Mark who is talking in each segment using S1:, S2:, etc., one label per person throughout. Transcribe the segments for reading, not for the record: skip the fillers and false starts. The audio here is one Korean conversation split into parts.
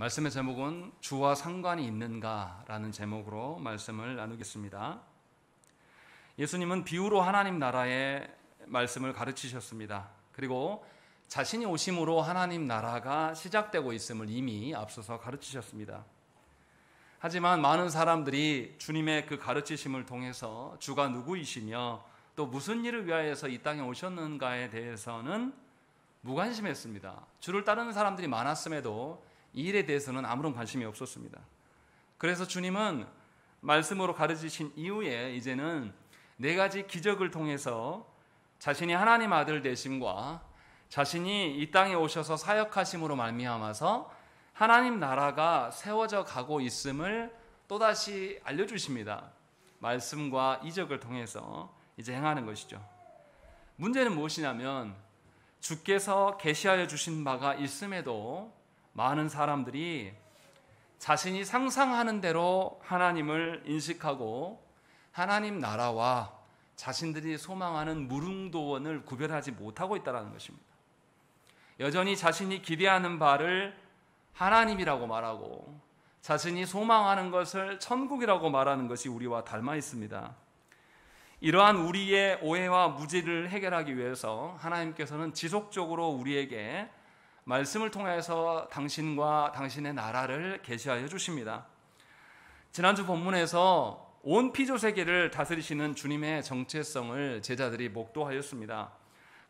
S1: 말씀의 제목은 주와 상관이 있는가라는 제목으로 말씀을 나누겠습니다. 예수님은 비유로 하나님 나라의 말씀을 가르치셨습니다. 그리고 자신이 오심으로 하나님 나라가 시작되고 있음을 이미 앞서서 가르치셨습니다. 하지만 많은 사람들이 주님의 그 가르치심을 통해서 주가 누구이시며 또 무슨 일을 위하여서 이 땅에 오셨는가에 대해서는 무관심했습니다. 주를 따르는 사람들이 많았음에도 이 일에 대해서는 아무런 관심이 없었습니다. 그래서 주님은 말씀으로 가르치신 이후에 이제는 4가지 기적을 통해서 자신이 하나님 아들 되심과 자신이 이 땅에 오셔서 사역하심으로 말미암아서 하나님 나라가 세워져 가고 있음을 또다시 알려주십니다. 말씀과 이적을 통해서 이제 행하는 것이죠. 문제는 무엇이냐면 주께서 계시하여 주신 바가 있음에도 많은 사람들이 자신이 상상하는 대로 하나님을 인식하고 하나님 나라와 자신들이 소망하는 무릉도원을 구별하지 못하고 있다는 것입니다. 여전히 자신이 기대하는 바를 하나님이라고 말하고 자신이 소망하는 것을 천국이라고 말하는 것이 우리와 닮아 있습니다. 이러한 우리의 오해와 무지를 해결하기 위해서 하나님께서는 지속적으로 우리에게 말씀을 통해서 당신과 당신의 나라를 계시하여 주십니다. 지난주 본문에서 온 피조세계를 다스리시는 주님의 정체성을 제자들이 목도하였습니다.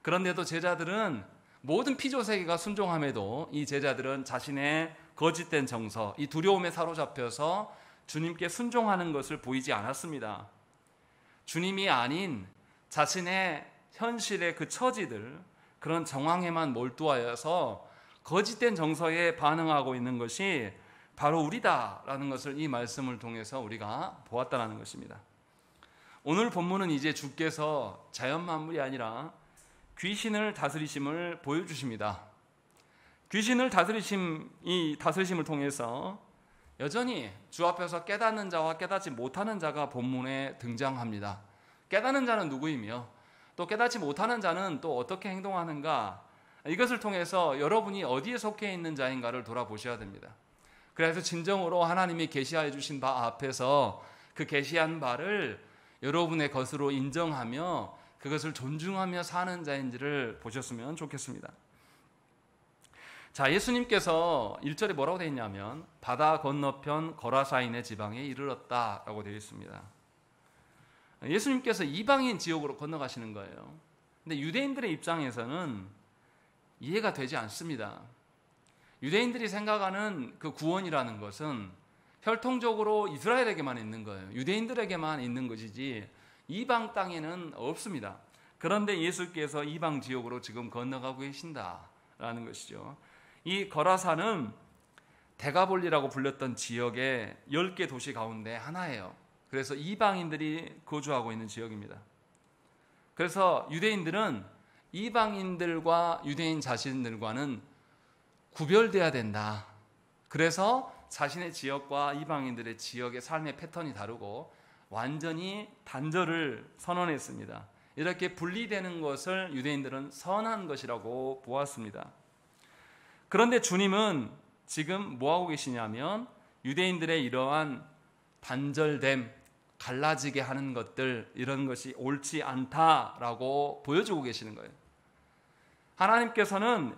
S1: 그런데도 제자들은 모든 피조세계가 순종함에도 이 제자들은 자신의 거짓된 정서, 이 두려움에 사로잡혀서 주님께 순종하는 것을 보이지 않았습니다. 주님이 아닌 자신의 현실의 그 처지들, 그런 정황에만 몰두하여서 거짓된 정서에 반응하고 있는 것이 바로 우리다라는 것을 이 말씀을 통해서 우리가 보았다는 것입니다. 오늘 본문은 이제 주께서 자연만물이 아니라 귀신을 다스리심을 보여주십니다. 귀신을 이 다스리심을 통해서 여전히 주 앞에서 깨닫는 자와 깨닫지 못하는 자가 본문에 등장합니다. 깨닫는 자는 누구이며 또 깨닫지 못하는 자는 또 어떻게 행동하는가, 이것을 통해서 여러분이 어디에 속해 있는 자인가를 돌아보셔야 됩니다. 그래서 진정으로 하나님이 계시하여 주신 바 앞에서 그 계시한 바를 여러분의 것으로 인정하며 그것을 존중하며 사는 자인지를 보셨으면 좋겠습니다. 자, 예수님께서 1절에 뭐라고 되어 있냐면 바다 건너편 거라사인의 지방에 이르렀다라고 되어 있습니다. 예수님께서 이방인 지역으로 건너가시는 거예요. 근데 유대인들의 입장에서는 이해가 되지 않습니다. 유대인들이 생각하는 그 구원이라는 것은 혈통적으로 이스라엘에게만 있는 거예요. 유대인들에게만 있는 것이지 이방 땅에는 없습니다. 그런데 예수께서 이방 지역으로 지금 건너가고 계신다라는 것이죠. 이 거라사는 데가볼리라고 불렸던 지역의 10개 도시 가운데 하나예요. 그래서 이방인들이 거주하고 있는 지역입니다. 그래서 유대인들은 이방인들과 유대인 자신들과는 구별돼야 된다. 그래서 자신의 지역과 이방인들의 지역의 삶의 패턴이 다르고 완전히 단절을 선언했습니다. 이렇게 분리되는 것을 유대인들은 선한 것이라고 보았습니다. 그런데 주님은 지금 뭐하고 계시냐면 유대인들의 이러한 단절됨, 갈라지게 하는 것들, 이런 것이 옳지 않다라고 보여주고 계시는 거예요. 하나님께서는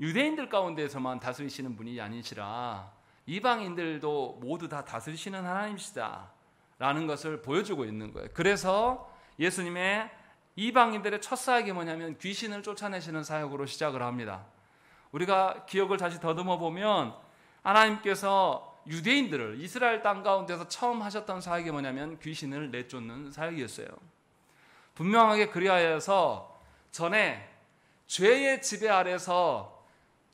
S1: 유대인들 가운데서만 다스리시는 분이 아니시라 이방인들도 모두 다 다스리시는 하나님이시다라는 것을 보여주고 있는 거예요. 그래서 예수님의 이방인들의 첫 사역이 뭐냐면 귀신을 쫓아내시는 사역으로 시작을 합니다. 우리가 기억을 다시 더듬어 보면 하나님께서 유대인들을 이스라엘 땅 가운데서 처음 하셨던 사역이 뭐냐면 귀신을 내쫓는 사역이었어요. 분명하게 그리하여서 전에 죄의 지배 아래서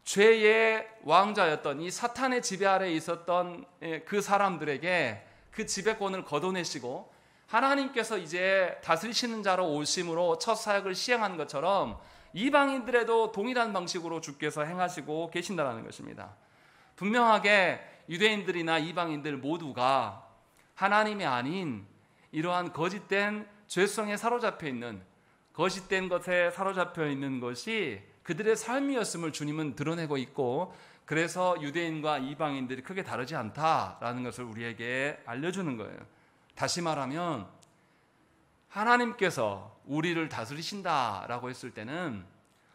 S1: 죄의 왕자였던 이 사탄의 지배 아래에 있었던 그 사람들에게 그 지배권을 걷어내시고 하나님께서 이제 다스리시는 자로 오심으로 첫 사역을 시행한 것처럼 이방인들에도 동일한 방식으로 주께서 행하시고 계신다는 것입니다. 분명하게 유대인들이나 이방인들 모두가 하나님이 아닌 이러한 거짓된 죄성에 사로잡혀 있는, 거짓된 것에 사로잡혀 있는 것이 그들의 삶이었음을 주님은 드러내고 있고 그래서 유대인과 이방인들이 크게 다르지 않다라는 것을 우리에게 알려주는 거예요. 다시 말하면 하나님께서 우리를 다스리신다라고 했을 때는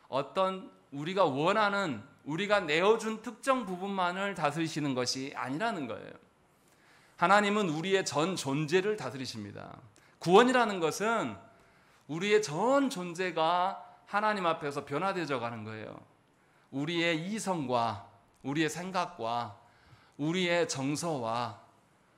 S1: 어떤 우리가 원하는, 우리가 내어준 특정 부분만을 다스리시는 것이 아니라는 거예요. 하나님은 우리의 전 존재를 다스리십니다. 구원이라는 것은 우리의 전 존재가 하나님 앞에서 변화되어 가는 거예요. 우리의 이성과 우리의 생각과 우리의 정서와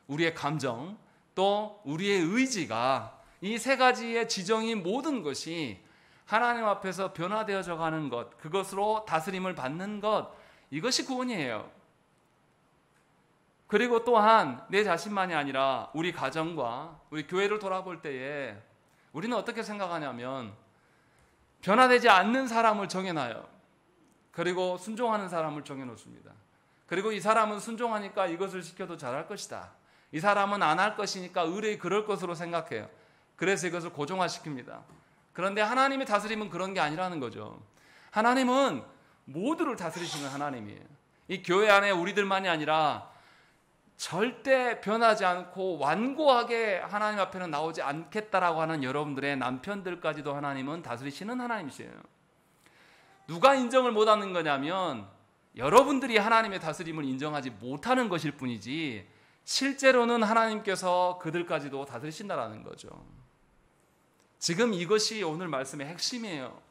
S1: 우리의 감정, 또 우리의 의지가, 이 세 가지의 지정인 모든 것이 하나님 앞에서 변화되어져 가는 것, 그것으로 다스림을 받는 것, 이것이 구원이에요. 그리고 또한 내 자신만이 아니라 우리 가정과 우리 교회를 돌아볼 때에 우리는 어떻게 생각하냐면 변화되지 않는 사람을 정해놔요. 그리고 순종하는 사람을 정해놓습니다. 그리고 이 사람은 순종하니까 이것을 시켜도 잘할 것이다. 이 사람은 안 할 것이니까 의뢰이 그럴 것으로 생각해요. 그래서 이것을 고정화시킵니다. 그런데 하나님의 다스림은 그런 게 아니라는 거죠. 하나님은 모두를 다스리시는 하나님이에요. 이 교회 안에 우리들만이 아니라 절대 변하지 않고 완고하게 하나님 앞에는 나오지 않겠다라고 하는 여러분들의 남편들까지도 하나님은 다스리시는 하나님이세요. 누가 인정을 못하는 거냐면 여러분들이 하나님의 다스림을 인정하지 못하는 것일 뿐이지 실제로는 하나님께서 그들까지도 다스리신다라는 거죠. 지금 이것이 오늘 말씀의 핵심이에요.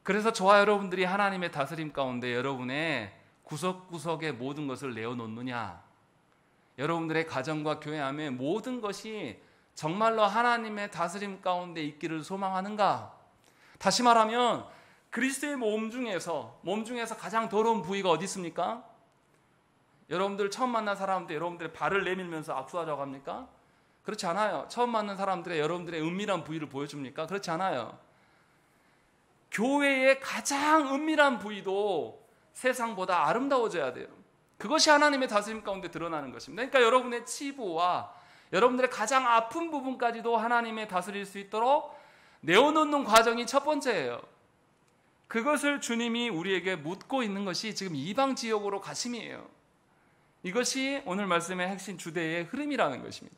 S1: 그래서 저와 여러분들이 하나님의 다스림 가운데 여러분의 구석구석의 모든 것을 내어놓느냐, 여러분들의 가정과 교회 안에 모든 것이 정말로 하나님의 다스림 가운데 있기를 소망하는가? 다시 말하면 그리스도의 몸 중에서 가장 더러운 부위가 어디 있습니까? 여러분들 처음 만난 사람한테 여러분들의 발을 내밀면서 악수하자고 합니까? 그렇지 않아요. 처음 만난 사람들의 여러분들의 은밀한 부위를 보여줍니까? 그렇지 않아요. 교회의 가장 은밀한 부위도 세상보다 아름다워져야 돼요. 그것이 하나님의 다스림 가운데 드러나는 것입니다. 그러니까 여러분의 치부와 여러분들의 가장 아픈 부분까지도 하나님의 다스릴 수 있도록 내어놓는 과정이 첫 번째예요. 그것을 주님이 우리에게 묻고 있는 것이 지금 이방 지역으로 가심이에요. 이것이 오늘 말씀의 핵심 주제의 흐름이라는 것입니다.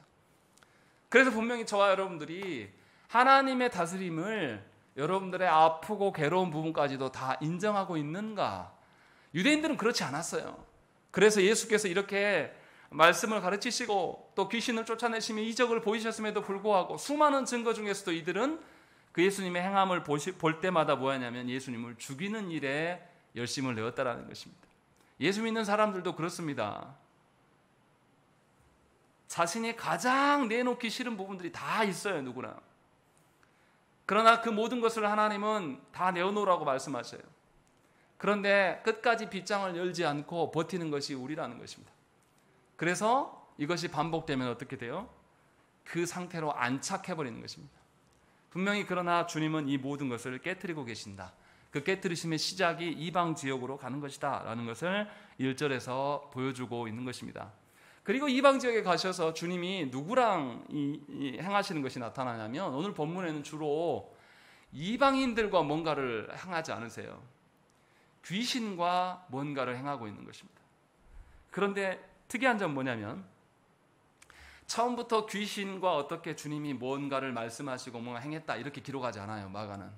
S1: 그래서 분명히 저와 여러분들이 하나님의 다스림을 여러분들의 아프고 괴로운 부분까지도 다 인정하고 있는가? 유대인들은 그렇지 않았어요. 그래서 예수께서 이렇게 말씀을 가르치시고 또 귀신을 쫓아내시며 이적을 보이셨음에도 불구하고 수많은 증거 중에서도 이들은 그 예수님의 행함을 볼 때마다 뭐하냐면 예수님을 죽이는 일에 열심을 내었다라는 것입니다. 예수 믿는 사람들도 그렇습니다. 자신이 가장 내놓기 싫은 부분들이 다 있어요, 누구나. 그러나 그 모든 것을 하나님은 다 내어놓으라고 말씀하셔요. 그런데 끝까지 빗장을 열지 않고 버티는 것이 우리라는 것입니다. 그래서 이것이 반복되면 어떻게 돼요? 그 상태로 안착해버리는 것입니다. 분명히 그러나 주님은 이 모든 것을 깨트리고 계신다. 그 깨트리심의 시작이 이방 지역으로 가는 것이다 라는 것을 1절에서 보여주고 있는 것입니다. 그리고 이방 지역에 가셔서 주님이 누구랑 행하시는 것이 나타나냐면 오늘 본문에는 주로 이방인들과 뭔가를 행하지 않으세요. 귀신과 뭔가를 행하고 있는 것입니다. 그런데 특이한 점은 뭐냐면 처음부터 귀신과 어떻게 주님이 뭔가를 말씀하시고 뭔가 행했다 이렇게 기록하지 않아요. 마가는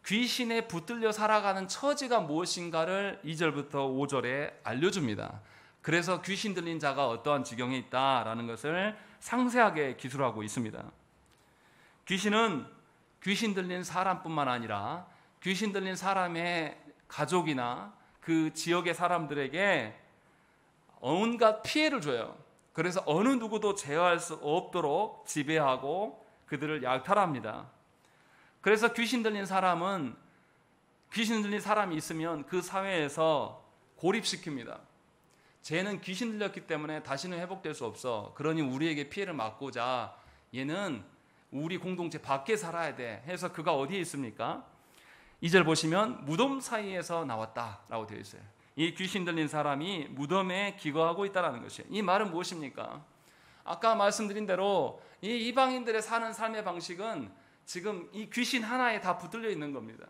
S1: 귀신에 붙들려 살아가는 처지가 무엇인가를 2절부터 5절에 알려줍니다. 그래서 귀신 들린 자가 어떠한 지경에 있다라는 것을 상세하게 기술하고 있습니다. 귀신은 귀신 들린 사람뿐만 아니라 귀신 들린 사람의 가족이나 그 지역의 사람들에게 온갖 피해를 줘요. 그래서 어느 누구도 제어할 수 없도록 지배하고 그들을 약탈합니다. 그래서 귀신 들린 사람이 있으면 그 사회에서 고립시킵니다. 쟤는 귀신 들렸기 때문에 다시는 회복될 수 없어. 그러니 우리에게 피해를 막고자 얘는 우리 공동체 밖에 살아야 돼 해서 그가 어디에 있습니까? 2절 보시면 무덤 사이에서 나왔다라고 되어 있어요. 이 귀신 들린 사람이 무덤에 기거하고 있다는 것이에요. 이 말은 무엇입니까? 아까 말씀드린 대로 이 이방인들의 사는 삶의 방식은 지금 이 귀신 하나에 다 붙들려 있는 겁니다.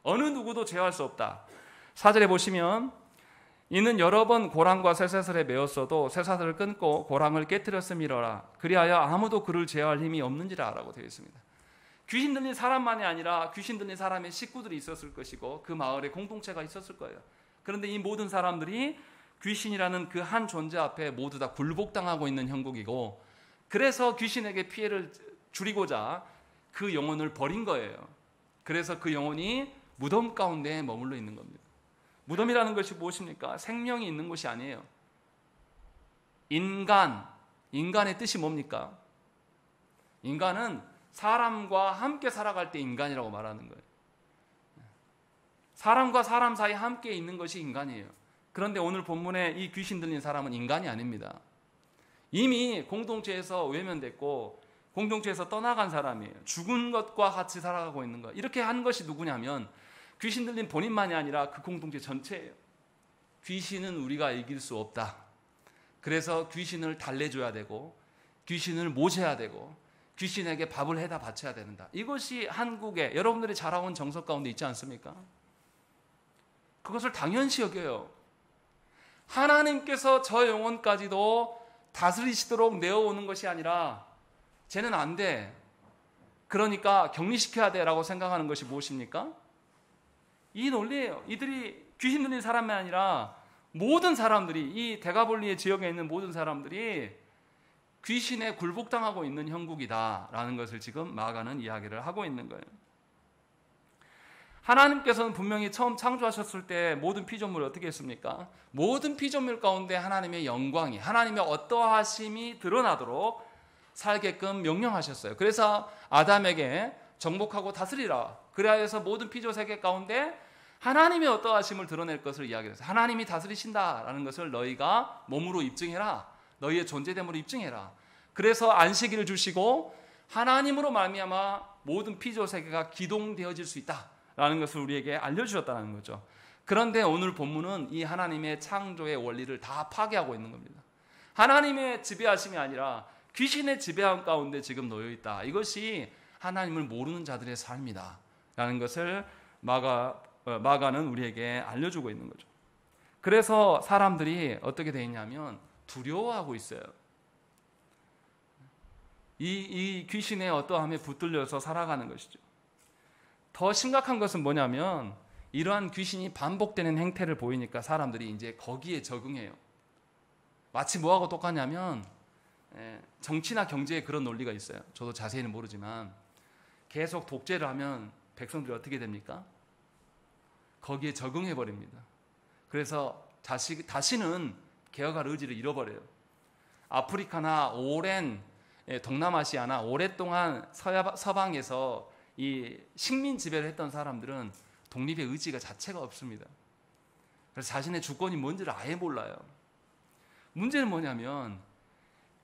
S1: 어느 누구도 제어할 수 없다. 4절에 보시면 이는 여러 번 고랑과 쇠사슬에 매었어도 쇠사슬을 끊고 고랑을 깨뜨렸음이로라. 그리하여 아무도 그를 제어할 힘이 없는지라 라고 되어 있습니다. 귀신 들린 사람만이 아니라 귀신 들린 사람의 식구들이 있었을 것이고 그 마을에 공동체가 있었을 거예요. 그런데 이 모든 사람들이 귀신이라는 그 한 존재 앞에 모두 다 굴복당하고 있는 형국이고, 그래서 귀신에게 피해를 줄이고자 그 영혼을 버린 거예요. 그래서 그 영혼이 무덤 가운데 머물러 있는 겁니다. 무덤이라는 것이 무엇입니까? 생명이 있는 곳이 아니에요. 인간의 뜻이 뭡니까? 인간은 사람과 함께 살아갈 때 인간이라고 말하는 거예요. 사람과 사람 사이 함께 있는 것이 인간이에요. 그런데 오늘 본문에 이 귀신 들린 사람은 인간이 아닙니다. 이미 공동체에서 외면됐고 공동체에서 떠나간 사람이에요. 죽은 것과 같이 살아가고 있는 것. 이렇게 한 것이 누구냐면 귀신 들린 본인만이 아니라 그 공동체 전체예요. 귀신은 우리가 이길 수 없다. 그래서 귀신을 달래줘야 되고 귀신을 모셔야 되고 귀신에게 밥을 해다 바쳐야 된다. 이것이 한국에 여러분들이 자라온 정석 가운데 있지 않습니까? 그것을 당연시 여겨요. 하나님께서 저 영혼까지도 다스리시도록 내어오는 것이 아니라 쟤는 안 돼. 그러니까 격리시켜야 돼라고 생각하는 것이 무엇입니까? 이 논리예요. 이들이 귀신 들린 사람이 아니라 모든 사람들이, 이 대가볼리의 지역에 있는 모든 사람들이 귀신에 굴복당하고 있는 형국이다라는 것을 지금 마가는 이야기를 하고 있는 거예요. 하나님께서는 분명히 처음 창조하셨을 때 모든 피조물을 어떻게 했습니까? 모든 피조물 가운데 하나님의 영광이, 하나님의 어떠하심이 드러나도록 살게끔 명령하셨어요. 그래서 아담에게 정복하고 다스리라. 그래야 해서 모든 피조 세계 가운데 하나님의 어떠하심을 드러낼 것을 이야기했어요. 하나님이 다스리신다라는 것을 너희가 몸으로 입증해라. 너희의 존재됨으로 입증해라. 그래서 안식일을 주시고 하나님으로 말미암아 모든 피조 세계가 기동되어질 수 있다라는 것을 우리에게 알려주셨다는 거죠. 그런데 오늘 본문은 이 하나님의 창조의 원리를 다 파괴하고 있는 겁니다. 하나님의 지배하심이 아니라 귀신의 지배함 가운데 지금 놓여 있다. 이것이 하나님을 모르는 자들의 삶이다 라는 것을 마가는 우리에게 알려주고 있는 거죠. 그래서 사람들이 어떻게 되어 있냐면 두려워하고 있어요. 이 귀신의 어떠함에 붙들려서 살아가는 것이죠. 더 심각한 것은 뭐냐면 이러한 귀신이 반복되는 행태를 보이니까 사람들이 이제 거기에 적응해요. 마치 뭐하고 똑같냐면 정치나 경제에 그런 논리가 있어요. 저도 자세히는 모르지만 계속 독재를 하면 백성들이 어떻게 됩니까? 거기에 적응해버립니다. 그래서 다시는 개혁할 의지를 잃어버려요. 아프리카나 오랜 동남아시아나 오랫동안 서방에서 이 식민 지배를 했던 사람들은 독립의 의지가 자체가 없습니다. 그래서 자신의 주권이 뭔지를 아예 몰라요. 문제는 뭐냐면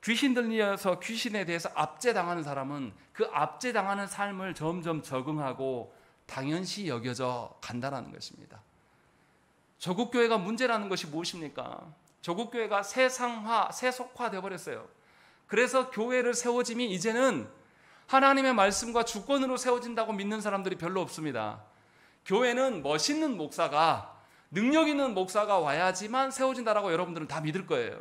S1: 귀신 들려서 귀신에 대해서 압제당하는 사람은 그 압제당하는 삶을 점점 적응하고 당연시 여겨져 간다는 것입니다. 조국교회가 문제라는 것이 무엇입니까? 조국교회가 세속화 되어버렸어요. 그래서 교회를 세워짐이 이제는 하나님의 말씀과 주권으로 세워진다고 믿는 사람들이 별로 없습니다. 교회는 멋있는 목사가, 능력 있는 목사가 와야지만 세워진다라고 여러분들은 다 믿을 거예요.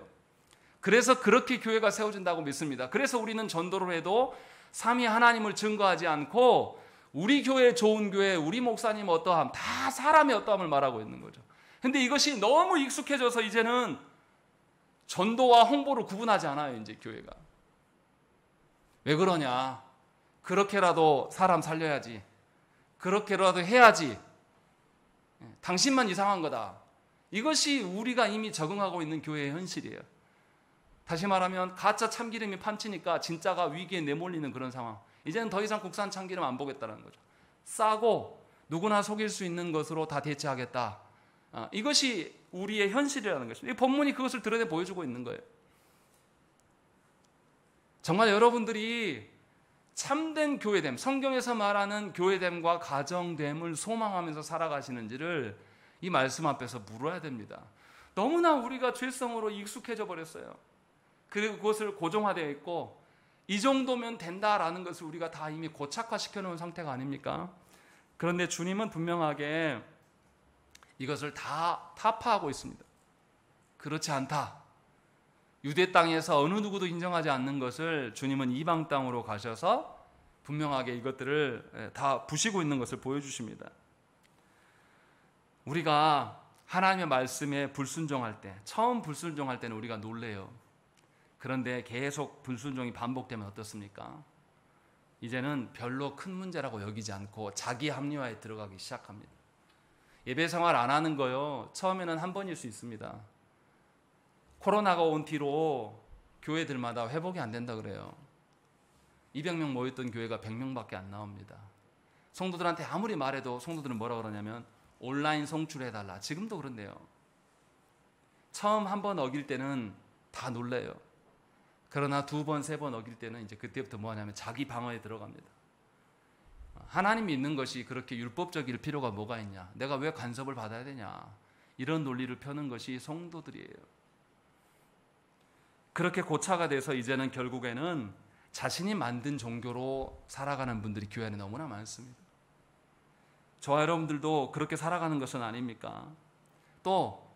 S1: 그래서 그렇게 교회가 세워진다고 믿습니다. 그래서 우리는 전도를 해도 삼위 하나님을 증거하지 않고 우리 교회 좋은 교회, 우리 목사님 어떠함, 다 사람의 어떠함을 말하고 있는 거죠. 근데 이것이 너무 익숙해져서 이제는 전도와 홍보를 구분하지 않아요, 이제 교회가. 왜 그러냐? 그렇게라도 사람 살려야지. 그렇게라도 해야지. 당신만 이상한 거다. 이것이 우리가 이미 적응하고 있는 교회의 현실이에요. 다시 말하면 가짜 참기름이 판치니까 진짜가 위기에 내몰리는 그런 상황. 이제는 더 이상 국산 참기름 안 보겠다는 거죠. 싸고 누구나 속일 수 있는 것으로 다 대체하겠다. 이것이 우리의 현실이라는 것입니다. 이 본문이 그것을 드러내 보여주고 있는 거예요. 정말 여러분들이 참된 교회됨, 성경에서 말하는 교회됨과 가정됨을 소망하면서 살아가시는지를 이 말씀 앞에서 물어야 됩니다. 너무나 우리가 죄성으로 익숙해져 버렸어요. 그리고 그것을 고정화되어 있고 이 정도면 된다라는 것을 우리가 다 이미 고착화시켜 놓은 상태가 아닙니까? 그런데 주님은 분명하게 이것을 다 타파하고 있습니다. 그렇지 않다. 유대 땅에서 어느 누구도 인정하지 않는 것을 주님은 이방 땅으로 가셔서 분명하게 이것들을 다 부시고 있는 것을 보여주십니다. 우리가 하나님의 말씀에 불순종할 때, 처음 불순종할 때는 우리가 놀래요. 그런데 계속 불순종이 반복되면 어떻습니까? 이제는 별로 큰 문제라고 여기지 않고 자기 합리화에 들어가기 시작합니다. 예배 생활 안 하는 거요, 처음에는 한 번일 수 있습니다. 코로나가 온 뒤로 교회들마다 회복이 안 된다 그래요. 200명 모였던 교회가 100명밖에 안 나옵니다. 성도들한테 아무리 말해도 성도들은 뭐라 그러냐면 온라인 송출해달라. 지금도 그런데요. 처음 한 번 어길 때는 다 놀래요. 그러나 2번, 3번 어길 때는 이제 그때부터 뭐 하냐면 자기 방어에 들어갑니다. 하나님 믿는 것이 그렇게 율법적일 필요가 뭐가 있냐? 내가 왜 간섭을 받아야 되냐? 이런 논리를 펴는 것이 성도들이에요. 그렇게 고차가 돼서 이제는 결국에는 자신이 만든 종교로 살아가는 분들이 교회 안에 너무나 많습니다. 저와 여러분들도 그렇게 살아가는 것은 아닙니까? 또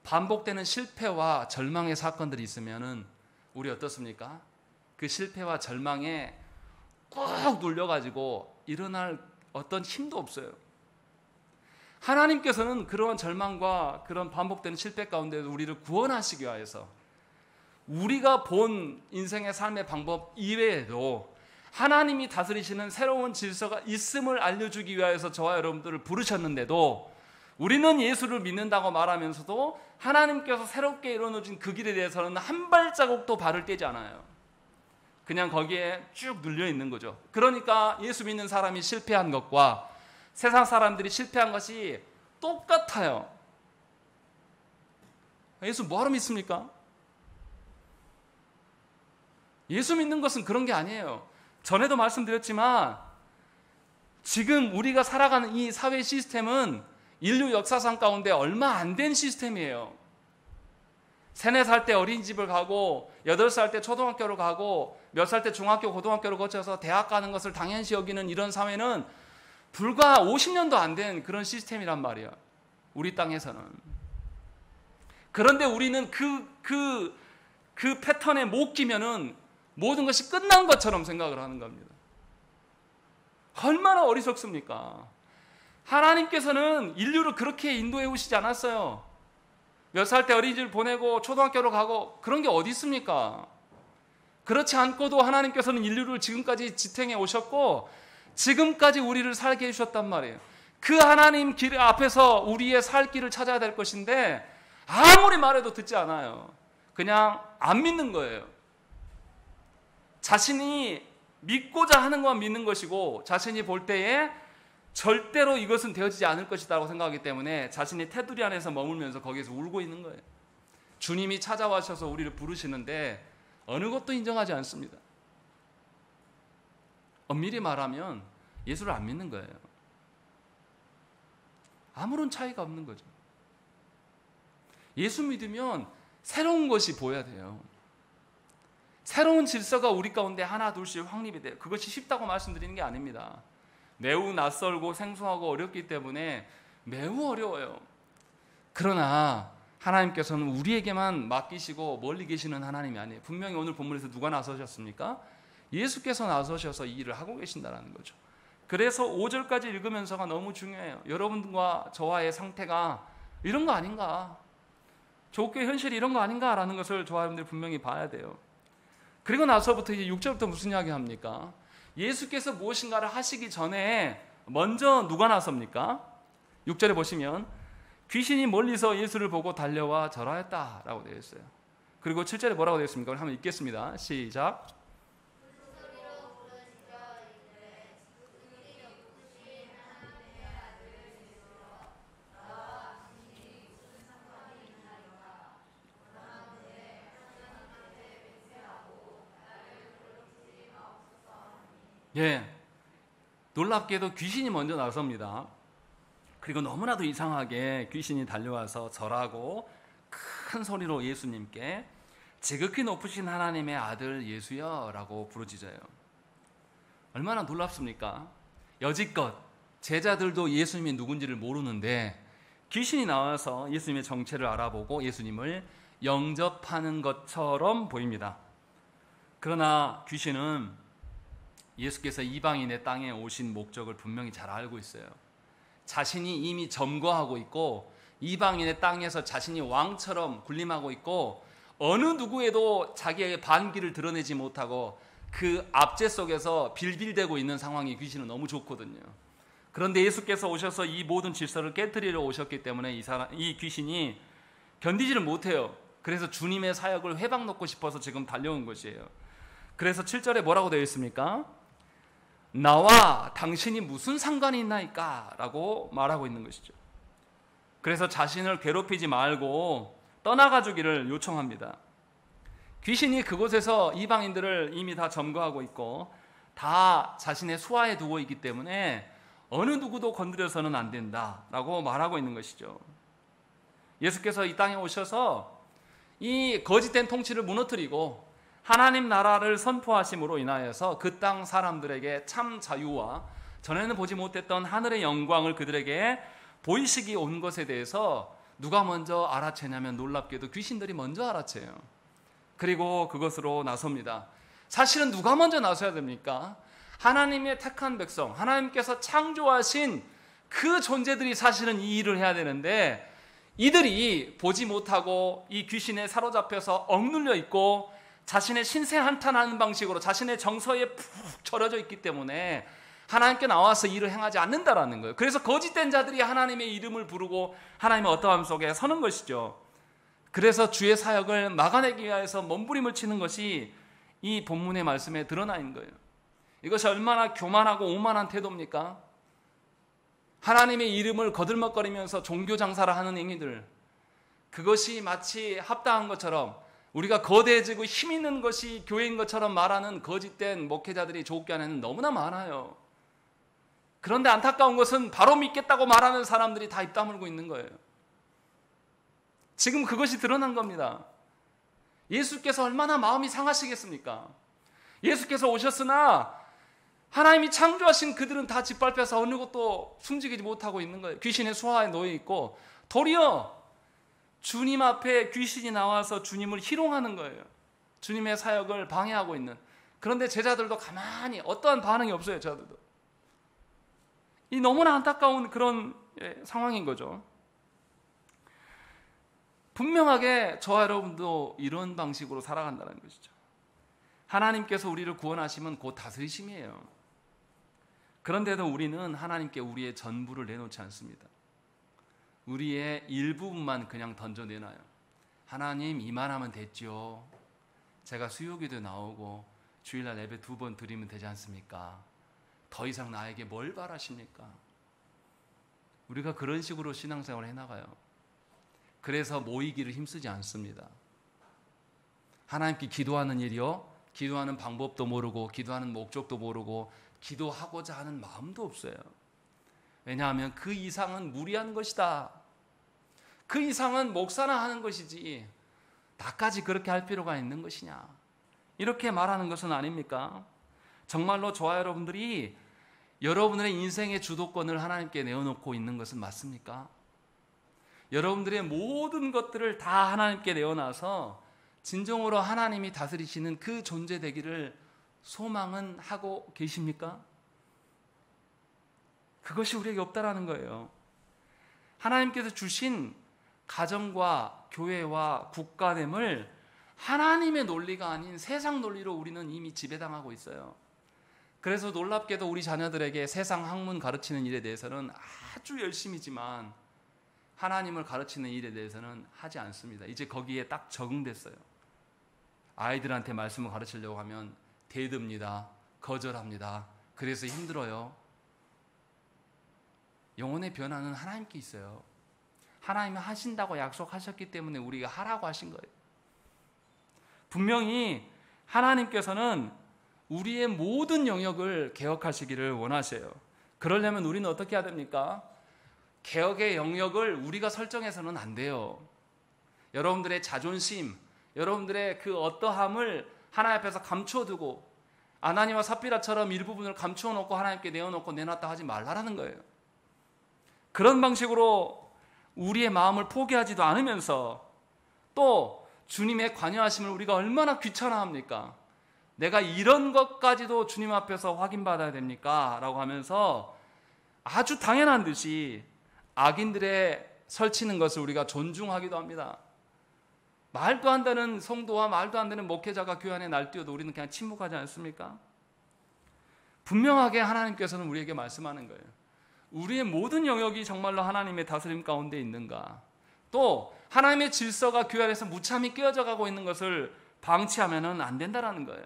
S1: 반복되는 실패와 절망의 사건들이 있으면은 우리 어떻습니까? 그 실패와 절망에 꾹 눌려가지고 일어날 어떤 힘도 없어요. 하나님께서는 그러한 절망과 그런 반복되는 실패 가운데서 우리를 구원하시기 위해서 우리가 본 인생의 삶의 방법 이외에도 하나님이 다스리시는 새로운 질서가 있음을 알려주기 위해서 저와 여러분들을 부르셨는데도 우리는 예수를 믿는다고 말하면서도 하나님께서 새롭게 이루어진 그 길에 대해서는 한 발자국도 발을 떼지 않아요. 그냥 거기에 쭉 눌려 있는 거죠. 그러니까 예수 믿는 사람이 실패한 것과 세상 사람들이 실패한 것이 똑같아요. 예수 뭐하러 믿습니까? 예수 믿는 것은 그런 게 아니에요. 전에도 말씀드렸지만 지금 우리가 살아가는 이 사회 시스템은 인류 역사상 가운데 얼마 안 된 시스템이에요. 3, 4살 때 어린이집을 가고 8살 때 초등학교를 가고 몇 살 때 중학교, 고등학교를 거쳐서 대학 가는 것을 당연시 여기는 이런 사회는 불과 50년도 안 된 그런 시스템이란 말이에요. 우리 땅에서는. 그런데 우리는 그 패턴에 못 끼면은 모든 것이 끝난 것처럼 생각을 하는 겁니다. 얼마나 어리석습니까? 하나님께서는 인류를 그렇게 인도해 오시지 않았어요. 몇 살 때 어린이집을 보내고 초등학교로 가고 그런 게 어디 있습니까? 그렇지 않고도 하나님께서는 인류를 지금까지 지탱해 오셨고 지금까지 우리를 살게 해주셨단 말이에요. 그 하나님 길 앞에서 우리의 살 길을 찾아야 될 것인데 아무리 말해도 듣지 않아요. 그냥 안 믿는 거예요. 자신이 믿고자 하는 건 믿는 것이고 자신이 볼 때에 절대로 이것은 되어지지 않을 것이라고 생각하기 때문에 자신이 테두리 안에서 머물면서 거기에서 울고 있는 거예요. 주님이 찾아와셔서 우리를 부르시는데 어느 것도 인정하지 않습니다. 엄밀히 말하면 예수를 안 믿는 거예요. 아무런 차이가 없는 거죠. 예수 믿으면 새로운 것이 보여야 돼요. 새로운 질서가 우리 가운데 하나 둘씩 확립이 돼요. 그것이 쉽다고 말씀드리는 게 아닙니다. 매우 낯설고 생소하고 어렵기 때문에 매우 어려워요. 그러나 하나님께서는 우리에게만 맡기시고 멀리 계시는 하나님이 아니에요. 분명히 오늘 본문에서 누가 나서셨습니까? 예수께서 나서셔서 이 일을 하고 계신다는 거죠. 그래서 5절까지 읽으면서가 너무 중요해요. 여러분과 저와의 상태가 이런 거 아닌가? 조국교회 현실이 이런 거 아닌가라는 것을 저와 여러분들이 분명히 봐야 돼요. 그리고 나서부터 이제 6절부터 무슨 이야기 합니까? 예수께서 무엇인가를 하시기 전에 먼저 누가 나섭니까? 6절에 보시면 귀신이 멀리서 예수를 보고 달려와 절하였다라고 되어 있어요. 그리고 7절에 뭐라고 되어 있습니까? 한번 읽겠습니다. 시작. 예, 놀랍게도 귀신이 먼저 나섭니다. 그리고 너무나도 이상하게 귀신이 달려와서 절하고 큰 소리로 예수님께 지극히 높으신 하나님의 아들 예수여 라고 부르짖어요. 얼마나 놀랍습니까? 여지껏 제자들도 예수님이 누군지를 모르는데 귀신이 나와서 예수님의 정체를 알아보고 예수님을 영접하는 것처럼 보입니다. 그러나 귀신은 예수께서 이방인의 땅에 오신 목적을 분명히 잘 알고 있어요. 자신이 이미 점거하고 있고 이방인의 땅에서 자신이 왕처럼 군림하고 있고 어느 누구에도 자기의 반기를 드러내지 못하고 그 압제 속에서 빌빌대고 있는 상황이 귀신은 너무 좋거든요. 그런데 예수께서 오셔서 이 모든 질서를 깨뜨리러 오셨기 때문에 이 귀신이 견디지를 못해요. 그래서 주님의 사역을 회방 놓고 싶어서 지금 달려온 것이에요. 그래서 7절에 뭐라고 되어 있습니까? 나와 당신이 무슨 상관이 있나이까? 라고 말하고 있는 것이죠. 그래서 자신을 괴롭히지 말고 떠나가 주기를 요청합니다. 귀신이 그곳에서 이방인들을 이미 다 점거하고 있고 다 자신의 수하에 두고 있기 때문에 어느 누구도 건드려서는 안 된다라고 말하고 있는 것이죠. 예수께서 이 땅에 오셔서 이 거짓된 통치를 무너뜨리고 하나님 나라를 선포하심으로 인하여서 그 땅 사람들에게 참 자유와 전에는 보지 못했던 하늘의 영광을 그들에게 보이시기 온 것에 대해서 누가 먼저 알아채냐면 놀랍게도 귀신들이 먼저 알아채요. 그리고 그것으로 나섭니다. 사실은 누가 먼저 나서야 됩니까? 하나님의 택한 백성, 하나님께서 창조하신 그 존재들이 사실은 이 일을 해야 되는데 이들이 보지 못하고 이 귀신에 사로잡혀서 억눌려 있고 자신의 신세 한탄하는 방식으로 자신의 정서에 푹 절여져 있기 때문에 하나님께 나와서 일을 행하지 않는다라는 거예요. 그래서 거짓된 자들이 하나님의 이름을 부르고 하나님의 어떠함 속에 서는 것이죠. 그래서 주의 사역을 막아내기 위해서 몸부림을 치는 것이 이 본문의 말씀에 드러나 있는 거예요. 이것이 얼마나 교만하고 오만한 태도입니까? 하나님의 이름을 거들먹거리면서 종교 장사를 하는 행위들, 그것이 마치 합당한 것처럼 우리가 거대해지고 힘 있는 것이 교회인 것처럼 말하는 거짓된 목회자들이 조국교 안에는 너무나 많아요. 그런데 안타까운 것은 바로 믿겠다고 말하는 사람들이 다 입 다물고 있는 거예요. 지금 그것이 드러난 겁니다. 예수께서 얼마나 마음이 상하시겠습니까? 예수께서 오셨으나 하나님이 창조하신 그들은 다 짓밟혀서 어느 것도 숨지지 못하고 있는 거예요. 귀신의 수하에 놓여 있고 도리어 주님 앞에 귀신이 나와서 주님을 희롱하는 거예요. 주님의 사역을 방해하고 있는. 그런데 제자들도 가만히 어떠한 반응이 없어요. 제자들도. 이 너무나 안타까운 그런 상황인 거죠. 분명하게 저와 여러분도 이런 방식으로 살아간다는 것이죠. 하나님께서 우리를 구원하시면 곧 다스리심이에요. 그런데도 우리는 하나님께 우리의 전부를 내놓지 않습니다. 우리의 일부분만 그냥 던져내놔요. 하나님 이만하면 됐죠. 제가 수요기도 나오고 주일날 예배 2번 드리면 되지 않습니까? 더 이상 나에게 뭘 바라십니까? 우리가 그런 식으로 신앙생활을 해나가요. 그래서 모이기를 힘쓰지 않습니다. 하나님께 기도하는 일이요, 기도하는 방법도 모르고 기도하는 목적도 모르고 기도하고자 하는 마음도 없어요. 왜냐하면 그 이상은 무리한 것이다. 그 이상은 목사나 하는 것이지 나까지 그렇게 할 필요가 있는 것이냐, 이렇게 말하는 것은 아닙니까? 정말로 저와 여러분들이 여러분들의 인생의 주도권을 하나님께 내어놓고 있는 것은 맞습니까? 여러분들의 모든 것들을 다 하나님께 내어놔서 진정으로 하나님이 다스리시는 그 존재 되기를 소망은 하고 계십니까? 그것이 우리에게 없다라는 거예요. 하나님께서 주신 가정과 교회와 국가됨을 하나님의 논리가 아닌 세상 논리로 우리는 이미 지배당하고 있어요. 그래서 놀랍게도 우리 자녀들에게 세상 학문 가르치는 일에 대해서는 아주 열심히지만 하나님을 가르치는 일에 대해서는 하지 않습니다. 이제 거기에 딱 적응됐어요. 아이들한테 말씀을 가르치려고 하면 대듭니다. 거절합니다. 그래서 힘들어요. 영혼의 변화는 하나님께 있어요. 하나님이 하신다고 약속하셨기 때문에 우리가 하라고 하신 거예요. 분명히 하나님께서는 우리의 모든 영역을 개혁하시기를 원하세요. 그러려면 우리는 어떻게 해야 됩니까? 개혁의 영역을 우리가 설정해서는 안 돼요. 여러분들의 자존심, 여러분들의 그 어떠함을 하나님 앞에서 감춰두고 아나니와 삽비라처럼 일부분을 감추어 놓고 하나님께 내어놓고 내놨다 하지 말라라는 거예요. 그런 방식으로 우리의 마음을 포기하지도 않으면서 또 주님의 관여하심을 우리가 얼마나 귀찮아합니까? 내가 이런 것까지도 주님 앞에서 확인받아야 됩니까? 라고 하면서 아주 당연한 듯이 악인들의 설치는 것을 우리가 존중하기도 합니다. 말도 안 되는 성도와 말도 안 되는 목회자가 교회 안에 날뛰어도 우리는 그냥 침묵하지 않습니까? 분명하게 하나님께서는 우리에게 말씀하는 거예요. 우리의 모든 영역이 정말로 하나님의 다스림 가운데 있는가? 또 하나님의 질서가 교회 안에서 무참히 깨어져 가고 있는 것을 방치하면 안 된다는 거예요.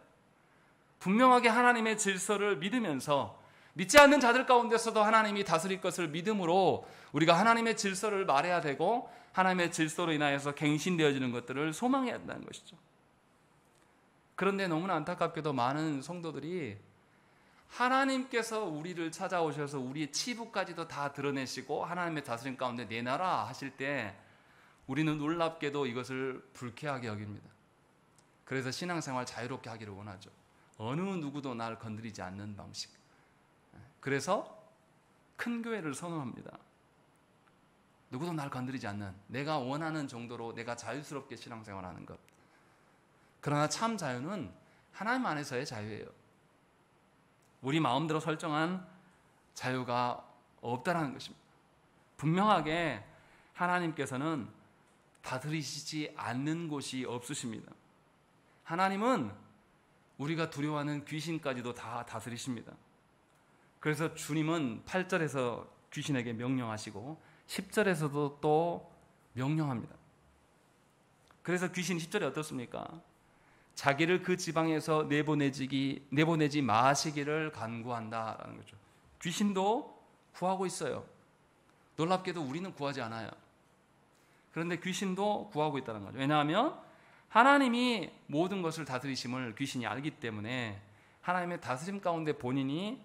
S1: 분명하게 하나님의 질서를 믿으면서 믿지 않는 자들 가운데서도 하나님이 다스릴 것을 믿음으로 우리가 하나님의 질서를 말해야 되고 하나님의 질서로 인하여서 갱신되어지는 것들을 소망해야 한다는 것이죠. 그런데 너무나 안타깝게도 많은 성도들이 하나님께서 우리를 찾아오셔서 우리의 치부까지도 다 드러내시고 하나님의 다스림 가운데 내놔라 하실 때 우리는 놀랍게도 이것을 불쾌하게 여깁니다. 그래서 신앙생활 자유롭게 하기를 원하죠. 어느 누구도 날 건드리지 않는 방식. 그래서 큰 교회를 선호합니다. 누구도 날 건드리지 않는, 내가 원하는 정도로 내가 자유스럽게 신앙생활하는 것. 그러나 참 자유는 하나님 안에서의 자유예요. 우리 마음대로 설정한 자유가 없다라는 것입니다. 분명하게 하나님께서는 다스리시지 않는 곳이 없으십니다. 하나님은 우리가 두려워하는 귀신까지도 다 다스리십니다. 그래서 주님은 8절에서 귀신에게 명령하시고 10절에서도 또 명령합니다. 그래서 귀신 10절에 어떻습니까? 자기를 그 지방에서 내보내지 마시기를 간구한다라는 거죠. 귀신도 구하고 있어요. 놀랍게도 우리는 구하지 않아요. 그런데 귀신도 구하고 있다는 거죠. 왜냐하면 하나님이 모든 것을 다스리심을 귀신이 알기 때문에 하나님의 다스림 가운데 본인이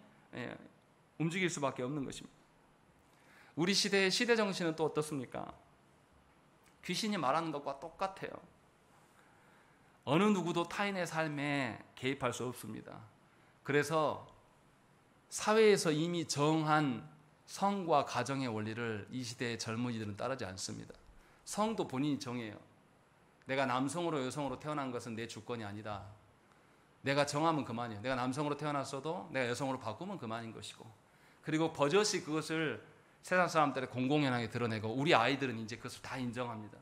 S1: 움직일 수밖에 없는 것입니다. 우리 시대의 시대 정신은 또 어떻습니까? 귀신이 말하는 것과 똑같아요. 어느 누구도 타인의 삶에 개입할 수 없습니다. 그래서 사회에서 이미 정한 성과 가정의 원리를 이 시대의 젊은이들은 따르지 않습니다. 성도 본인이 정해요. 내가 남성으로 여성으로 태어난 것은 내 주권이 아니다. 내가 정하면 그만이에요. 내가 남성으로 태어났어도 내가 여성으로 바꾸면 그만인 것이고, 그리고 버젓이 그것을 세상 사람들의 공공연하게 드러내고 우리 아이들은 이제 그것을 다 인정합니다.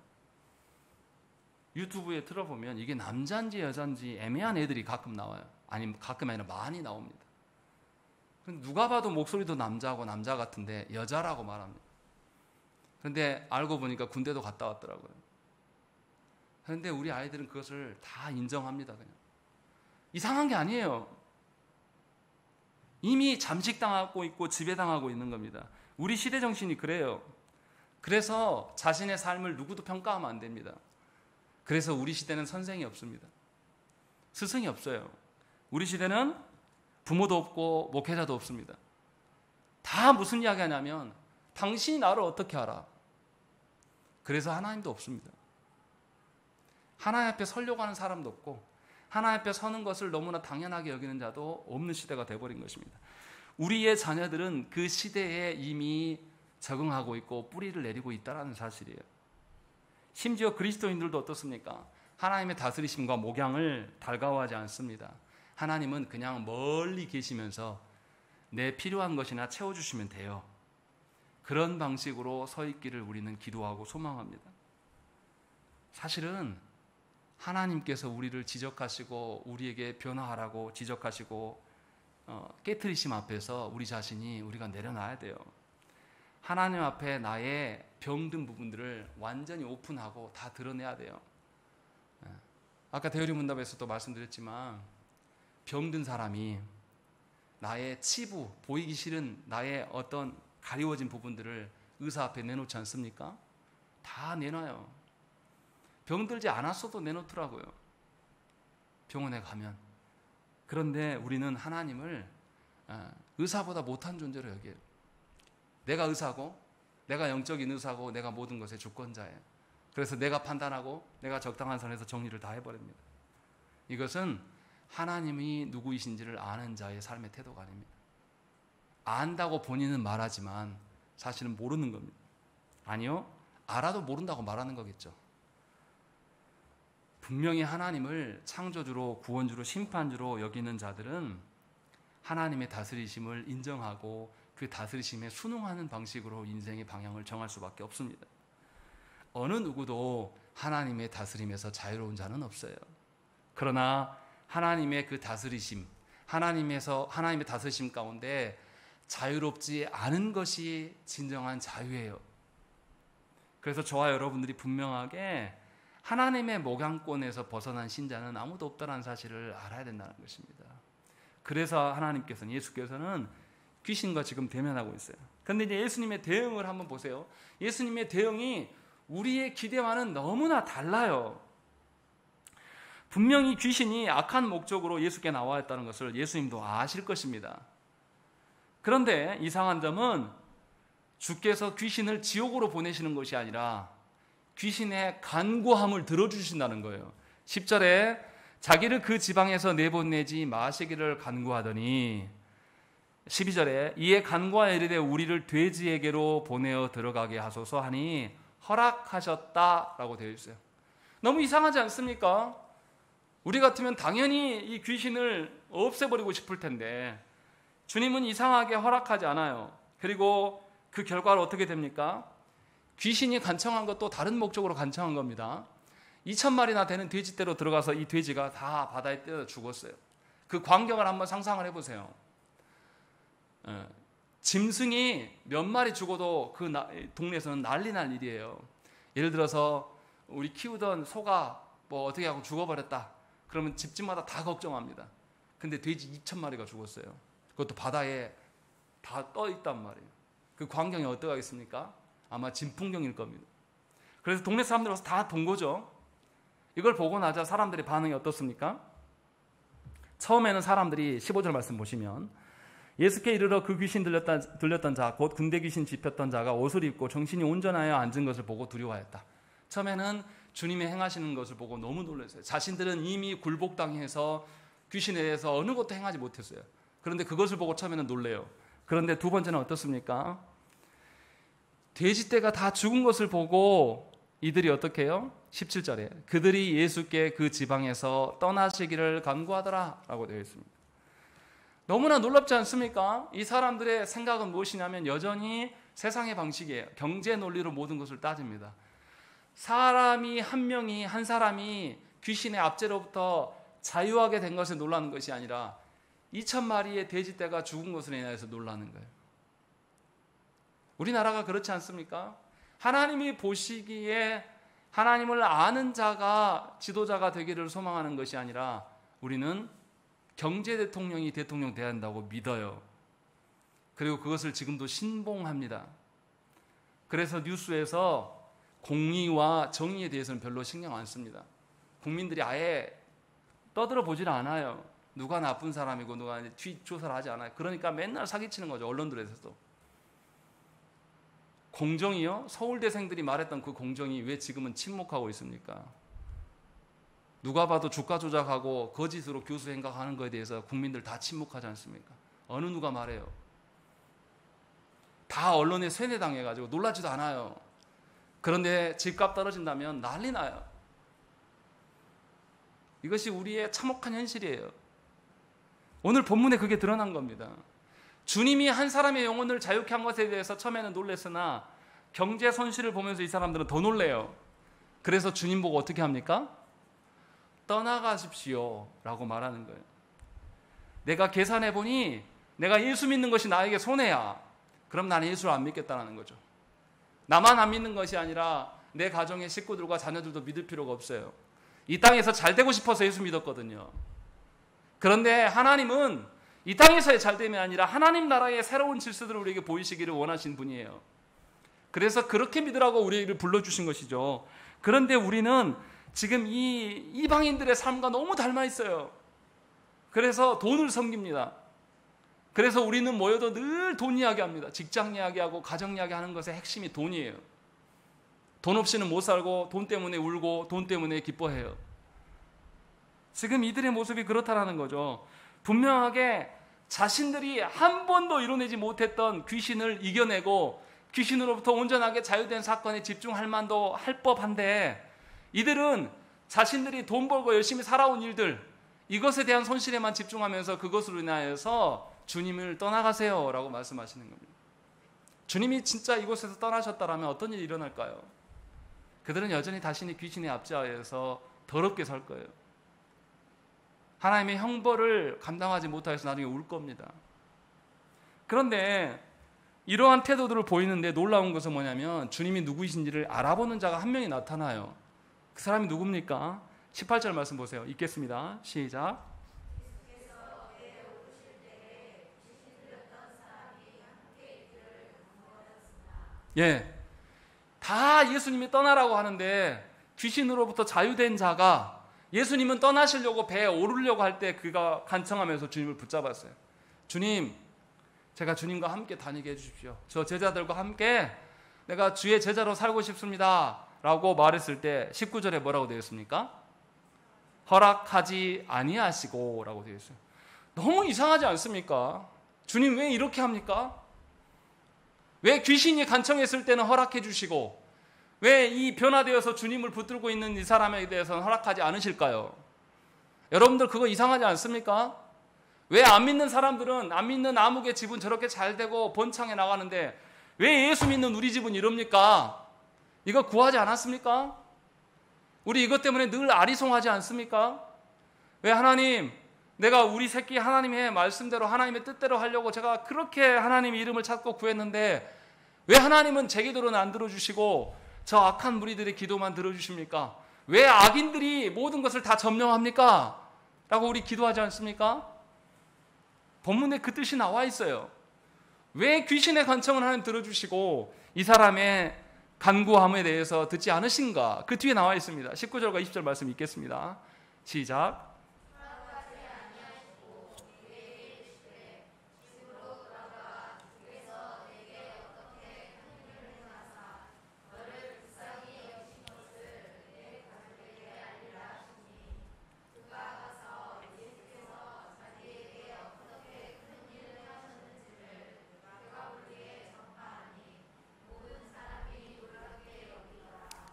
S1: 유튜브에 들어보면 이게 남자인지 여자인지 애매한 애들이 가끔 나와요. 아니, 가끔 아니라 많이 나옵니다. 누가 봐도 목소리도 남자고 남자 같은데 여자라고 말합니다. 그런데 알고 보니까 군대도 갔다 왔더라고요. 그런데 우리 아이들은 그것을 다 인정합니다. 그냥 이상한 게 아니에요. 이미 잠식당하고 있고 지배당하고 있는 겁니다. 우리 시대 정신이 그래요. 그래서 자신의 삶을 누구도 평가하면 안 됩니다. 그래서 우리 시대는 선생이 없습니다. 스승이 없어요. 우리 시대는 부모도 없고 목회자도 없습니다. 다 무슨 이야기 하냐면 당신이 나를 어떻게 알아? 그래서 하나님도 없습니다. 하나님 앞에 서려고 하는 사람도 없고 하나님 앞에 서는 것을 너무나 당연하게 여기는 자도 없는 시대가 되어버린 것입니다. 우리의 자녀들은 그 시대에 이미 적응하고 있고 뿌리를 내리고 있다는 사실이에요. 심지어 그리스도인들도 어떻습니까? 하나님의 다스리심과 목양을 달가워하지 않습니다. 하나님은 그냥 멀리 계시면서 내 필요한 것이나 채워주시면 돼요. 그런 방식으로 서 있기를 우리는 기도하고 소망합니다. 사실은 하나님께서 우리를 지적하시고 우리에게 변화하라고 지적하시고 깨트리심 앞에서 우리 자신이 우리가 내려놔야 돼요. 하나님 앞에 나의 병든 부분들을 완전히 오픈하고 다 드러내야 돼요. 아까 대열이 문답에서도 말씀드렸지만 병든 사람이 나의 치부, 보이기 싫은 나의 어떤 가리워진 부분들을 의사 앞에 내놓지 않습니까? 다 내놔요. 병들지 않았어도 내놓더라고요. 병원에 가면. 그런데 우리는 하나님을 의사보다 못한 존재로 여겨요. 내가 의사고 내가 영적인 의사고 내가 모든 것의 주권자예요. 그래서 내가 판단하고 내가 적당한 선에서 정리를 다 해버립니다. 이것은 하나님이 누구이신지를 아는 자의 삶의 태도가 아닙니다. 안다고 본인은 말하지만 사실은 모르는 겁니다. 아니요, 알아도 모른다고 말하는 거겠죠. 분명히 하나님을 창조주로, 구원주로, 심판주로 여기는 자들은 하나님의 다스리심을 인정하고 그 다스리심에 순응하는 방식으로 인생의 방향을 정할 수밖에 없습니다. 어느 누구도 하나님의 다스림에서 자유로운 자는 없어요. 그러나 하나님의 그 다스리심, 하나님의 다스리심 가운데 자유롭지 않은 것이 진정한 자유예요. 그래서 저와 여러분들이 분명하게 하나님의 목양권에서 벗어난 신자는 아무도 없다는 사실을 알아야 된다는 것입니다. 그래서 하나님께서는, 예수께서는 귀신과 지금 대면하고 있어요. 그런데 이제 예수님의 대응을 한번 보세요. 예수님의 대응이 우리의 기대와는 너무나 달라요. 분명히 귀신이 악한 목적으로 예수께 나와있다는 것을 예수님도 아실 것입니다. 그런데 이상한 점은 주께서 귀신을 지옥으로 보내시는 것이 아니라 귀신의 간구함을 들어주신다는 거예요. 10절에 자기를 그 지방에서 내보내지 마시기를 간구하더니 12절에 이에 간구하여 이르되 우리를 돼지에게로 보내어 들어가게 하소서 하니 허락하셨다라고 되어 있어요. 너무 이상하지 않습니까? 우리 같으면 당연히 이 귀신을 없애버리고 싶을 텐데 주님은 이상하게 허락하지 않아요. 그리고 그 결과로 어떻게 됩니까? 귀신이 간청한 것도 다른 목적으로 간청한 겁니다. 2,000마리나 되는 돼지떼로 들어가서 이 돼지가 다 바다에 떼어 죽었어요. 그 광경을 한번 상상을 해보세요. 짐승이 몇 마리 죽어도 그 동네에서는 난리 날 일이에요. 예를 들어서 우리 키우던 소가 뭐 어떻게 하고 죽어버렸다. 그러면 집집마다 다 걱정합니다. 근데 돼지 2,000마리가 죽었어요. 그것도 바다에 다 떠 있단 말이에요. 그 광경이 어떠하겠습니까? 아마 진풍경일 겁니다. 그래서 동네 사람들 와서 다 본 거죠. 이걸 보고 나자 사람들의 반응이 어떻습니까? 처음에는 사람들이 15절 말씀 보시면 예수께 이르러 그 귀신 들렸던 자, 곧 군대 귀신 집혔던 자가 옷을 입고 정신이 온전하여 앉은 것을 보고 두려워하였다. 처음에는 주님이 행하시는 것을 보고 너무 놀랐어요. 자신들은 이미 굴복당해서 귀신에 대해서 어느 것도 행하지 못했어요. 그런데 그것을 보고 처음에는 놀래요. 그런데 두 번째는 어떻습니까? 돼지떼가 다 죽은 것을 보고 이들이 어떻게 해요? 17절에 그들이 예수께 그 지방에서 떠나시기를 간구하더라 라고 되어 있습니다. 너무나 놀랍지 않습니까? 이 사람들의 생각은 무엇이냐면 여전히 세상의 방식이에요. 경제 논리로 모든 것을 따집니다. 사람이 한 사람이 귀신의 압제로부터 자유하게 된 것에 놀라는 것이 아니라 2,000마리의 돼지떼가 죽은 것으로 인해서 놀라는 거예요. 우리나라가 그렇지 않습니까? 하나님이 보시기에 하나님을 아는 자가 지도자가 되기를 소망하는 것이 아니라 우리는 경제 대통령이 대통령 돼야 한다고 믿어요. 그리고 그것을 지금도 신봉합니다. 그래서 뉴스에서 공의와 정의에 대해서는 별로 신경 안 씁니다. 국민들이 아예 떠들어 보질 않아요. 누가 나쁜 사람이고 누가 뒷조사를 하지 않아요. 그러니까 맨날 사기치는 거죠. 언론들에서도. 공정이요? 서울대생들이 말했던 그 공정이 왜 지금은 침묵하고 있습니까? 누가 봐도 주가 조작하고 거짓으로 교수 행각하는 것에 대해서 국민들 다 침묵하지 않습니까? 어느 누가 말해요? 다 언론에 세뇌당해가지고 놀라지도 않아요. 그런데 집값 떨어진다면 난리 나요. 이것이 우리의 참혹한 현실이에요. 오늘 본문에 그게 드러난 겁니다. 주님이 한 사람의 영혼을 자유케 한 것에 대해서 처음에는 놀랐으나 경제 손실을 보면서 이 사람들은 더 놀래요. 그래서 주님 보고 어떻게 합니까? 떠나가십시오 라고 말하는 거예요. 내가 계산해 보니 내가 예수 믿는 것이 나에게 손해야. 그럼 나는 예수를 안 믿겠다는 거죠. 나만 안 믿는 것이 아니라 내 가정의 식구들과 자녀들도 믿을 필요가 없어요. 이 땅에서 잘 되고 싶어서 예수 믿었거든요. 그런데 하나님은 이 땅에서의 잘됨이 아니라 하나님 나라의 새로운 질서들을 우리에게 보이시기를 원하신 분이에요. 그래서 그렇게 믿으라고 우리를 불러주신 것이죠. 그런데 우리는 지금 이 이방인들의 삶과 너무 닮아 있어요. 그래서 돈을 섬깁니다. 그래서 우리는 모여도 늘 돈 이야기합니다. 직장 이야기하고 가정 이야기하는 것의 핵심이 돈이에요. 돈 없이는 못 살고 돈 때문에 울고 돈 때문에 기뻐해요. 지금 이들의 모습이 그렇다라는 거죠. 분명하게 자신들이 한 번도 이뤄내지 못했던 귀신을 이겨내고 귀신으로부터 온전하게 자유된 사건에 집중할 만도 할 법한데 이들은 자신들이 돈 벌고 열심히 살아온 일들 이것에 대한 손실에만 집중하면서 그것으로 인하여서 주님을 떠나가세요 라고 말씀하시는 겁니다. 주님이 진짜 이곳에서 떠나셨다면 어떤 일이 일어날까요? 그들은 여전히 자신이 귀신의 압제하에서 더럽게 살 거예요. 하나님의 형벌을 감당하지 못하여서 나중에 울 겁니다. 그런데 이러한 태도들을 보이는데 놀라운 것은 뭐냐면 주님이 누구이신지를 알아보는 자가 한 명이 나타나요. 그 사람이 누굽니까? 18절 말씀 보세요. 읽겠습니다. 시작. 예, 다 예수님이 떠나라고 하는데 귀신으로부터 자유된 자가 예수님은 떠나시려고 배에 오르려고 할 때 그가 간청하면서 주님을 붙잡았어요. 주님, 제가 주님과 함께 다니게 해주십시오. 저 제자들과 함께 내가 주의 제자로 살고 싶습니다 라고 말했을 때 19절에 뭐라고 되어 있습니까? 허락하지 아니하시고 라고 되어 있어요. 너무 이상하지 않습니까? 주님 왜 이렇게 합니까? 왜 귀신이 간청했을 때는 허락해 주시고 왜 이 변화되어서 주님을 붙들고 있는 이 사람에 대해서는 허락하지 않으실까요? 여러분들 그거 이상하지 않습니까? 왜 안 믿는 사람들은 안 믿는 아무개 집은 저렇게 잘 되고 번창해 나가는데 왜 예수 믿는 우리 집은 이럽니까? 이거 구하지 않았습니까? 우리 이것 때문에 늘 아리송하지 않습니까? 왜 하나님, 내가 우리 새끼 하나님의 말씀대로 하나님의 뜻대로 하려고 제가 그렇게 하나님의 이름을 찾고 구했는데 왜 하나님은 제 기도는 안 들어주시고 저 악한 무리들의 기도만 들어주십니까? 왜 악인들이 모든 것을 다 점령합니까? 라고 우리 기도하지 않습니까? 본문에 그 뜻이 나와 있어요. 왜 귀신의 간청을 하나님 들어주시고 이 사람의 간구함에 대해서 듣지 않으신가? 그 뒤에 나와 있습니다. 19절과 20절 말씀 읽겠습니다. 시작.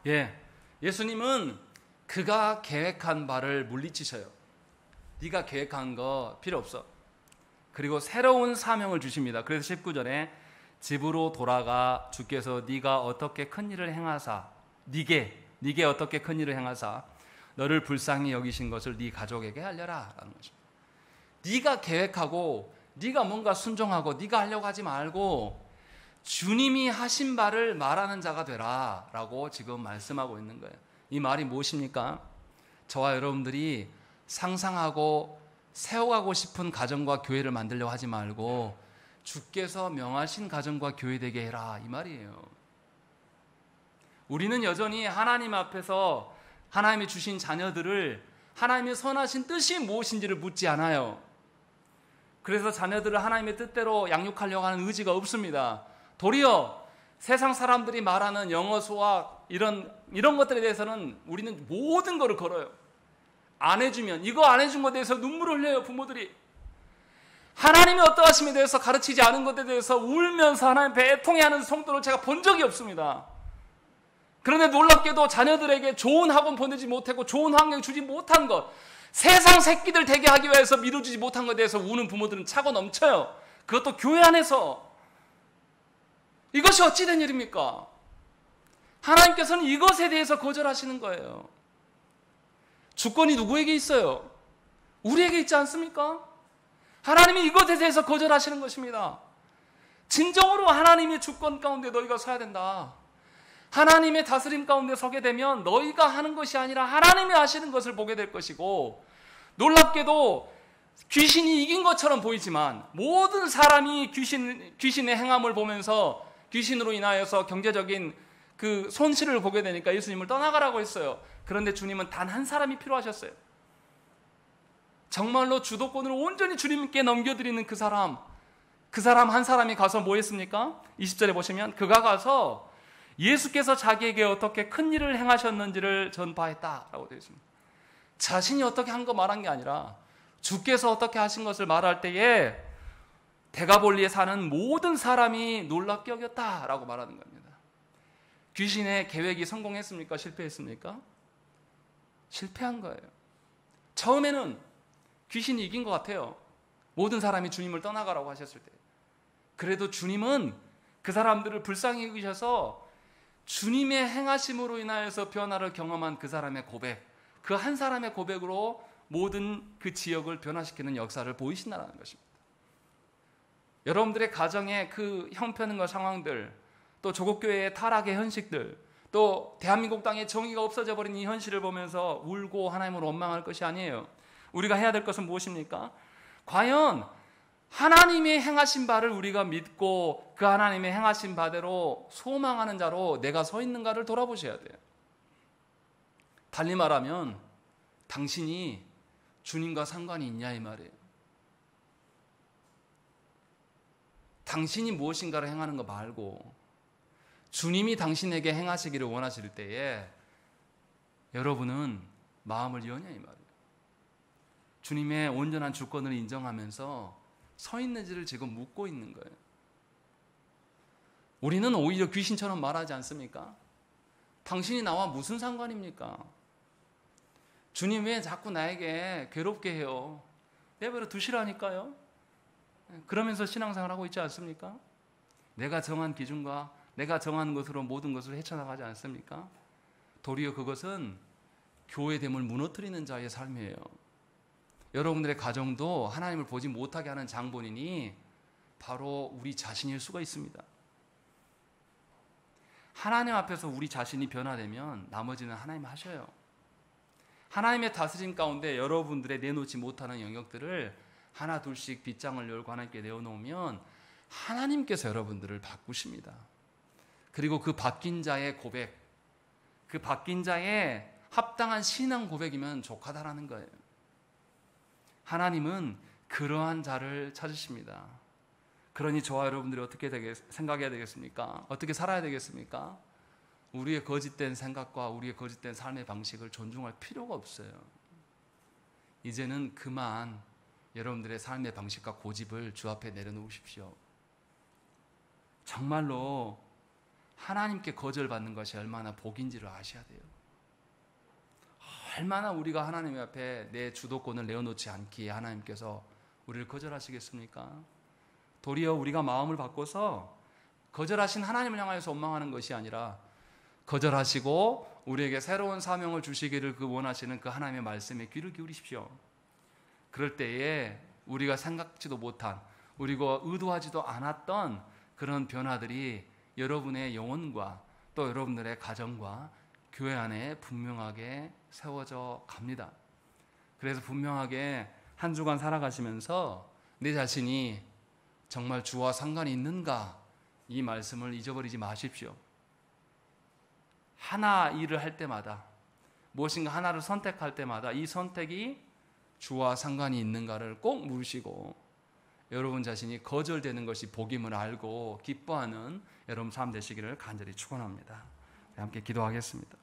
S1: 예, 예수님은 그가 계획한 바를 물리치셔요. 네가 계획한 거 필요 없어. 그리고 새로운 사명을 주십니다. 그래서 19절에 집으로 돌아가 주께서 네가 어떻게 큰 일을 행하사 네게 어떻게 큰 일을 행하사 너를 불쌍히 여기신 것을 네 가족에게 알려라 라는 것입니다. 네가 계획하고 네가 뭔가 순종하고 네가 하려고 하지 말고 주님이 하신 바를 말하는 자가 되라 라고 지금 말씀하고 있는 거예요. 이 말이 무엇입니까? 저와 여러분들이 상상하고 세워가고 싶은 가정과 교회를 만들려고 하지 말고 주께서 명하신 가정과 교회 되게 해라 이 말이에요. 우리는 여전히 하나님 앞에서 하나님이 주신 자녀들을 하나님의 선하신 뜻이 무엇인지를 묻지 않아요. 그래서 자녀들을 하나님의 뜻대로 양육하려고 하는 의지가 없습니다. 도리어 세상 사람들이 말하는 영어, 수학 이런 것들에 대해서는 우리는 모든 것을 걸어요. 안 해주면 이거 안 해준 것에 대해서 눈물을 흘려요. 부모들이 하나님이 어떠하심에 대해서 가르치지 않은 것에 대해서 울면서 하나님 배통해하는 성도를 제가 본 적이 없습니다. 그런데 놀랍게도 자녀들에게 좋은 학원 보내지 못하고 좋은 환경 주지 못한 것, 세상 새끼들 되게 하기 위해서 밀어주지 못한 것에 대해서 우는 부모들은 차고 넘쳐요. 그것도 교회 안에서. 이것이 어찌된 일입니까? 하나님께서는 이것에 대해서 거절하시는 거예요. 주권이 누구에게 있어요? 우리에게 있지 않습니까? 하나님이 이것에 대해서 거절하시는 것입니다. 진정으로 하나님의 주권 가운데 너희가 서야 된다. 하나님의 다스림 가운데 서게 되면 너희가 하는 것이 아니라 하나님이 하시는 것을 보게 될 것이고, 놀랍게도 귀신이 이긴 것처럼 보이지만 모든 사람이 귀신의 행함을 보면서 귀신으로 인하여서 경제적인 그 손실을 보게 되니까 예수님을 떠나가라고 했어요. 그런데 주님은 단 한 사람이 필요하셨어요. 정말로 주도권을 온전히 주님께 넘겨드리는 그 사람 한 사람이 가서 뭐 했습니까? 20절에 보시면 그가 가서 예수께서 자기에게 어떻게 큰 일을 행하셨는지를 전파했다라고 되어 있습니다. 자신이 어떻게 한 거 말한 게 아니라 주께서 어떻게 하신 것을 말할 때에 데가볼리에 사는 모든 사람이 놀랍게 여겼다라고 말하는 겁니다. 귀신의 계획이 성공했습니까? 실패했습니까? 실패한 거예요. 처음에는 귀신이 이긴 것 같아요. 모든 사람이 주님을 떠나가라고 하셨을 때. 그래도 주님은 그 사람들을 불쌍히 여기셔서 주님의 행하심으로 인하여서 변화를 경험한 그 사람의 고백, 그 한 사람의 고백으로 모든 그 지역을 변화시키는 역사를 보이신다는 것입니다. 여러분들의 가정의 그 형편과 상황들, 또 조국교회의 타락의 현실들, 또 대한민국 땅에 정의가 없어져 버린 이 현실을 보면서 울고 하나님을 원망할 것이 아니에요. 우리가 해야 될 것은 무엇입니까? 과연 하나님의 행하신 바를 우리가 믿고 그 하나님의 행하신 바대로 소망하는 자로 내가 서 있는가를 돌아보셔야 돼요. 달리 말하면 당신이 주님과 상관이 있냐 이 말이에요. 당신이 무엇인가를 행하는 거 말고 주님이 당신에게 행하시기를 원하실 때에 여러분은 마음을 여냐 이 말이에요. 주님의 온전한 주권을 인정하면서 서 있는지를 지금 묻고 있는 거예요. 우리는 오히려 귀신처럼 말하지 않습니까? 당신이 나와 무슨 상관입니까? 주님 왜 자꾸 나에게 괴롭게 해요? 내버려 두시라니까요. 그러면서 신앙생활 하고 있지 않습니까? 내가 정한 기준과 내가 정한 것으로 모든 것을 헤쳐나가지 않습니까? 도리어 그것은 교회됨을 무너뜨리는 자의 삶이에요. 여러분들의 가정도 하나님을 보지 못하게 하는 장본인이 바로 우리 자신일 수가 있습니다. 하나님 앞에서 우리 자신이 변화되면 나머지는 하나님 하셔요. 하나님의 다스림 가운데 여러분들의 내놓지 못하는 영역들을 하나 둘씩 빗장을 열고 하나님께 내어놓으면 하나님께서 여러분들을 바꾸십니다. 그리고 그 바뀐 자의 고백, 그 바뀐 자의 합당한 신앙 고백이면 족하다라는 거예요. 하나님은 그러한 자를 찾으십니다. 그러니 저와 여러분들이 어떻게 생각해야 되겠습니까? 어떻게 살아야 되겠습니까? 우리의 거짓된 생각과 우리의 거짓된 삶의 방식을 존중할 필요가 없어요. 이제는 그만 여러분들의 삶의 방식과 고집을 주 앞에 내려놓으십시오. 정말로 하나님께 거절받는 것이 얼마나 복인지를 아셔야 돼요. 얼마나 우리가 하나님 앞에 내 주도권을 내어놓지 않기에 하나님께서 우리를 거절하시겠습니까? 도리어 우리가 마음을 바꿔서 거절하신 하나님을 향하여서 원망하는 것이 아니라 거절하시고 우리에게 새로운 사명을 주시기를 그 원하시는 그 하나님의 말씀에 귀를 기울이십시오. 그럴 때에 우리가 생각지도 못한, 우리가 의도하지도 않았던 그런 변화들이 여러분의 영혼과 또 여러분들의 가정과 교회 안에 분명하게 세워져 갑니다. 그래서 분명하게 한 주간 살아가시면서 내 자신이 정말 주와 상관이 있는가, 이 말씀을 잊어버리지 마십시오. 하나 일을 할 때마다, 무엇인가 하나를 선택할 때마다 이 선택이 주와 상관이 있는가를 꼭 물으시고 여러분 자신이 거절되는 것이 복임을 알고 기뻐하는 여러분 삶 되시기를 간절히 축원합니다. 함께 기도하겠습니다.